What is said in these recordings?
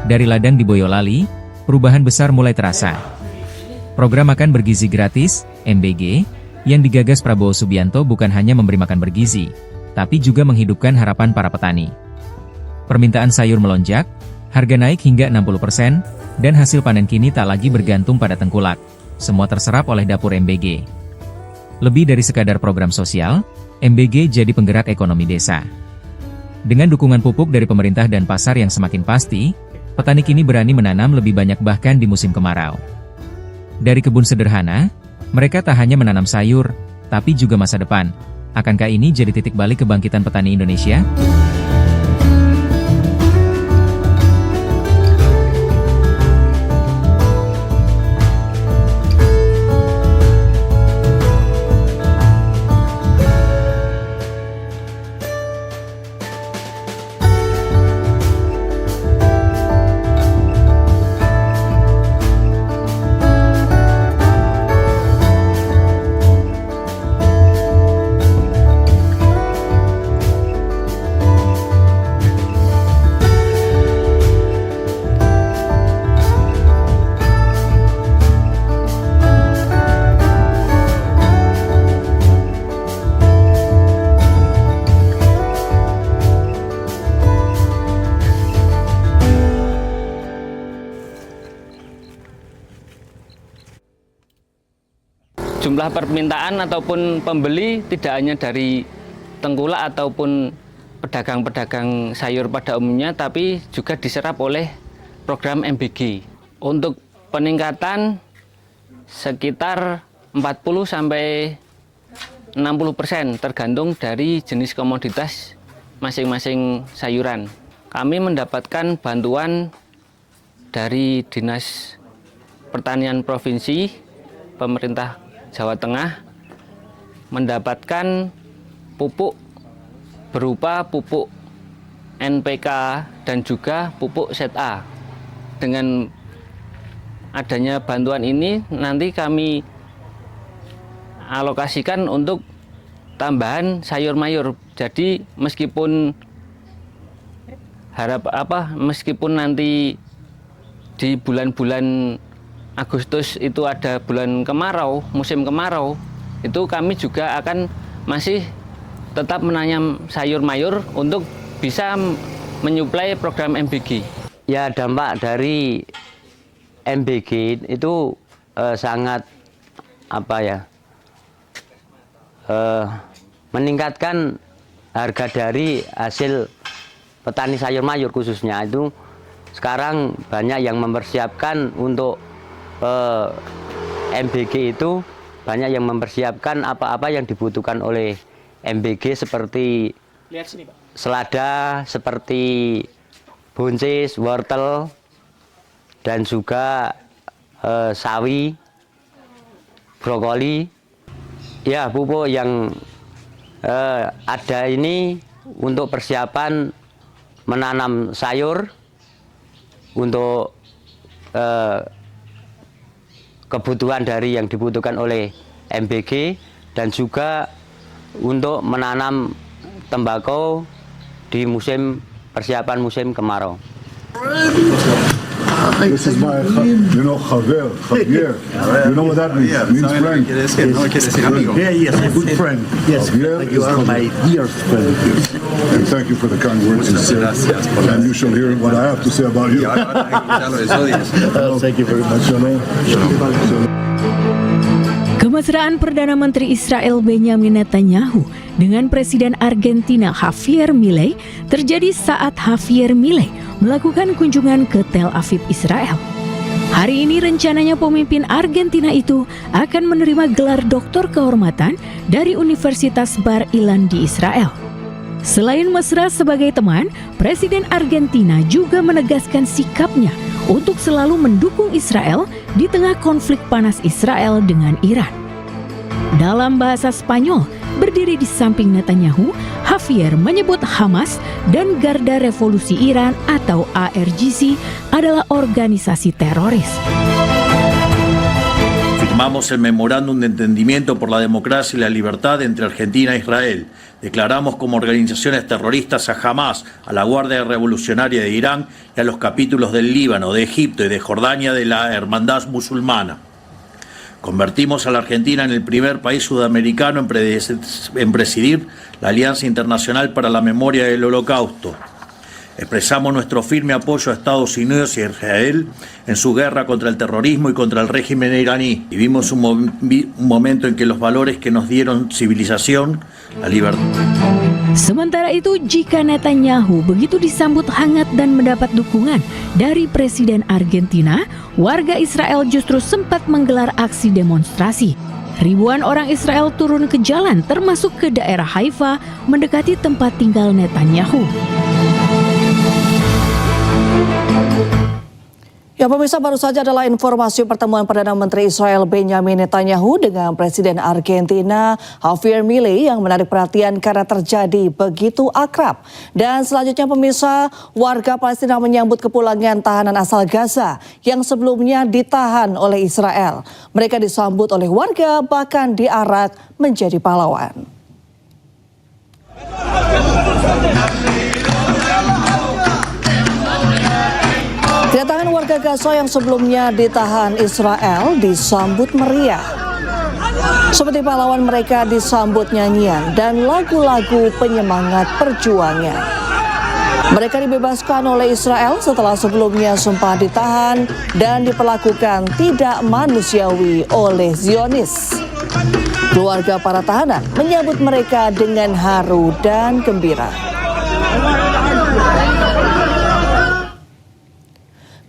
Dari ladang di Boyolali, perubahan besar mulai terasa. Program makan bergizi gratis, MBG, yang digagas Prabowo Subianto bukan hanya memberi makan bergizi, tapi juga menghidupkan harapan para petani. Permintaan sayur melonjak, harga naik hingga 60%, dan hasil panen kini tak lagi bergantung pada tengkulak. Semua terserap oleh dapur MBG. Lebih dari sekadar program sosial, MBG jadi penggerak ekonomi desa. Dengan dukungan pupuk dari pemerintah dan pasar yang semakin pasti, petani kini berani menanam lebih banyak bahkan di musim kemarau. Dari kebun sederhana, mereka tak hanya menanam sayur, tapi juga masa depan. Akankah ini jadi titik balik kebangkitan petani Indonesia? Jumlah permintaan ataupun pembeli tidak hanya dari tengkulak ataupun pedagang-pedagang sayur pada umumnya, tapi juga diserap oleh program MBG. Untuk peningkatan sekitar 40-60% tergantung dari jenis komoditas masing-masing sayuran. Kami mendapatkan bantuan dari Dinas Pertanian Provinsi, pemerintah Jawa Tengah, mendapatkan pupuk berupa pupuk NPK dan juga pupuk ZA. Dengan adanya bantuan ini nanti kami alokasikan untuk tambahan sayur mayur. Jadi meskipun meskipun nanti di bulan-bulan Agustus itu ada bulan kemarau, musim kemarau, itu kami juga akan masih tetap menanam sayur mayur untuk bisa menyuplai program MBG. Ya, dampak dari MBG itu sangat meningkatkan harga dari hasil petani sayur mayur khususnya. Itu sekarang banyak yang mempersiapkan untuk MBG itu, banyak yang mempersiapkan apa-apa yang dibutuhkan oleh MBG seperti selada, seperti buncis, wortel, dan juga sawi, brokoli. Ya, pupuk yang ada ini untuk persiapan menanam sayur, untuk kebutuhan dari yang dibutuhkan oleh MBG, dan juga untuk menanam tembakau di persiapan musim kemarau. This is my, Javier. You know what that means? It means friend. Yes, good friend. Yes, you are my dear friend. And thank you for the kind words you said. And you shall hear what I have to say about you. Thank you very much. Kemesraan Perdana Menteri Israel Benjamin Netanyahu dengan Presiden Argentina Javier Milei terjadi saat Javier Milei melakukan kunjungan ke Tel Aviv, Israel. Hari ini rencananya pemimpin Argentina itu akan menerima gelar doktor kehormatan dari Universitas Bar Ilan di Israel. Selain mesra sebagai teman, Presiden Argentina juga menegaskan sikapnya untuk selalu mendukung Israel di tengah konflik panas Israel dengan Iran. Dalam bahasa Spanyol, berdiri di samping Netanyahu, Javier menyebut Hamas dan Garda Revolusi Iran atau ARGC adalah organisasi teroris. Firmamos el memorándum de entendimiento por la democracia y la libertad entre Argentina e Israel. Declaramos como organizaciones terroristas a Hamás, a la Guardia Revolucionaria de Irán y a los capítulos del Líbano, de Egipto y de Jordania de la Hermandad Musulmana. Convertimos a la Argentina en el primer país sudamericano en presidir la Alianza Internacional para la Memoria del Holocausto. Expresamos nuestro firme apoyo a Estados Unidos y a Israel en su guerra contra el terrorismo y contra el régimen iraní. Vivimos un momento en que los valores que nos dieron civilización, la libertad. Sementara itu, jika Netanyahu begitu disambut hangat dan mendapat dukungan dari Presiden Argentina, warga Israel justru sempat menggelar aksi demonstrasi. Ribuan orang Israel turun ke jalan, termasuk ke daerah Haifa, mendekati tempat tinggal Netanyahu. Ya pemirsa, baru saja adalah informasi pertemuan Perdana Menteri Israel Benjamin Netanyahu dengan Presiden Argentina Javier Milei yang menarik perhatian karena terjadi begitu akrab. Dan selanjutnya pemirsa, warga Palestina menyambut kepulangan tahanan asal Gaza yang sebelumnya ditahan oleh Israel. Mereka disambut oleh warga bahkan diarak menjadi pahlawan. Kedatangan warga Gaza yang sebelumnya ditahan Israel disambut meriah. Seperti pahlawan, mereka disambut nyanyian dan lagu-lagu penyemangat perjuangan. Mereka dibebaskan oleh Israel setelah sebelumnya sempat ditahan dan diperlakukan tidak manusiawi oleh Zionis. Keluarga para tahanan menyambut mereka dengan haru dan gembira.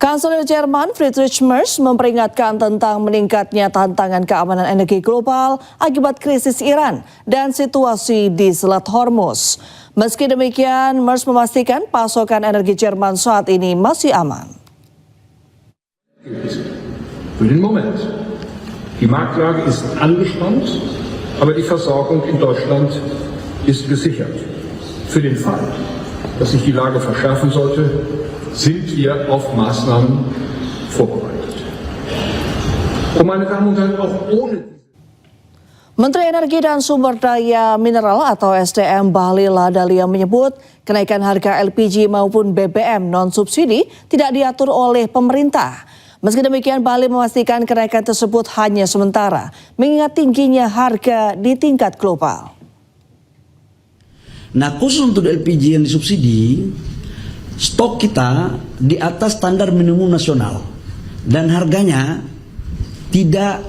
Kanselir Jerman Friedrich Merz memperingatkan tentang meningkatnya tantangan keamanan energi global akibat krisis Iran dan situasi di Selat Hormuz. Meski demikian, Merz memastikan pasokan energi Jerman saat ini masih aman. Für den Moment. Die Marktlage ist angespannt, aber die Versorgung in Deutschland ist gesichert. Für den Fall, dass sich die Lage verschärfen sollte, sind wir auf Maßnahmen vorbereitet. Und meine Damen und Herren, auch ohne Menteri Energi dan Sumber Daya Mineral atau SDM Bahlil Lahadalia menyebut kenaikan harga LPG maupun BBM non-subsidi tidak diatur oleh pemerintah. Meski demikian, Bahlil memastikan kenaikan tersebut hanya sementara, mengingat tingginya harga di tingkat global. Nah, khusus untuk LPG yang disubsidi, stok kita di atas standar minimum nasional dan harganya tidak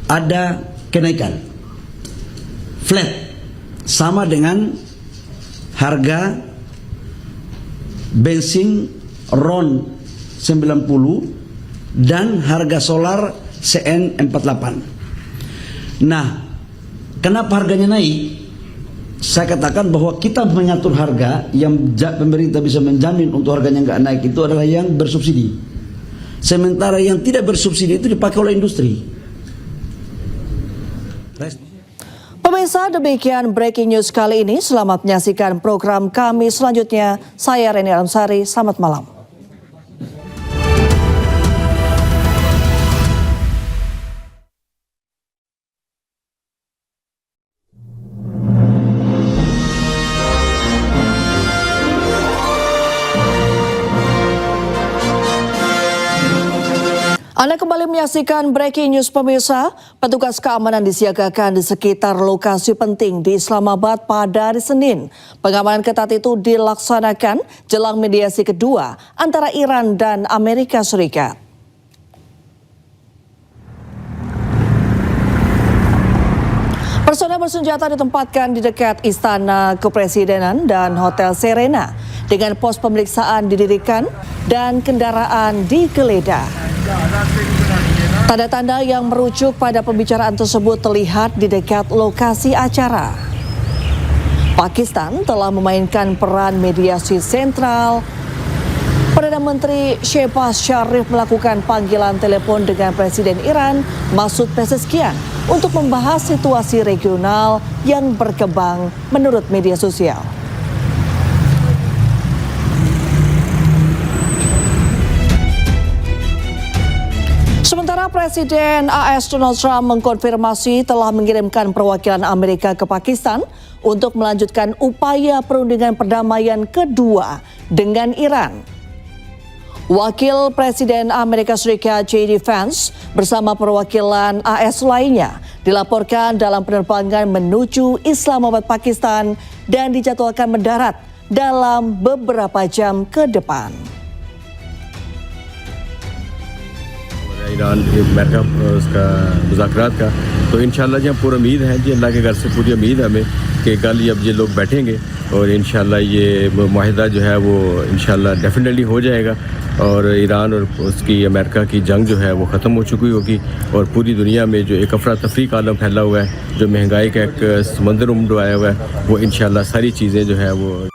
ada kenaikan, flat, sama dengan harga bensin RON 90 dan harga solar CN 48. Nah, kenapa harganya naik? Saya katakan bahwa kita mengatur harga yang pemerintah bisa menjamin untuk harganya nggak naik itu adalah yang bersubsidi. Sementara yang tidak bersubsidi itu dipakai oleh industri. Pemirsa, demikian breaking news kali ini. Selamat menyaksikan program kami selanjutnya. Saya Reni Alamsari, selamat malam. Anda kembali menyaksikan breaking news pemirsa. Petugas keamanan disiagakan di sekitar lokasi penting di Islamabad pada hari Senin. Pengamanan ketat itu dilaksanakan jelang mediasi kedua antara Iran dan Amerika Serikat. Personel bersenjata ditempatkan di dekat Istana Kepresidenan dan Hotel Serena dengan pos pemeriksaan didirikan dan kendaraan digeledah. Tanda-tanda yang merujuk pada pembicaraan tersebut terlihat di dekat lokasi acara. Pakistan telah memainkan peran mediasi sentral. Perdana Menteri Shehbaz Sharif melakukan panggilan telepon dengan Presiden Iran Masoud Pezeshkian untuk membahas situasi regional yang berkembang menurut media sosial. Sementara Presiden AS Donald Trump mengkonfirmasi telah mengirimkan perwakilan Amerika ke Pakistan untuk melanjutkan upaya perundingan perdamaian kedua dengan Iran. Wakil Presiden Amerika Serikat J.D. Vance bersama perwakilan AS lainnya dilaporkan dalam penerbangan menuju Islamabad, Pakistan dan dijadwalkan mendarat dalam beberapa jam ke depan. Iran America उसका मुज़ाकरात का तो इंशाल्लाह जी हम पूरी उम्मीद है जी अल्लाह के घर से पूरी उम्मीद है हमें कि कल अब ये लोग बैठेंगे और इंशाल्लाह ये माहिदा जो है वो इंशाल्लाह डेफिनेटली हो जाएगा और ईरान और उसकी अमेरिका की जंग जो है वो ख़त्म हो चुकी होगी और पूरी दुनिया में जो एक अफरा तफरी का आलम फैला हुआ है, जो महंगाई का एक समंदर उमड़ आया हुआ है, वो इंशाल्लाह सारी चीज़ें जो है वो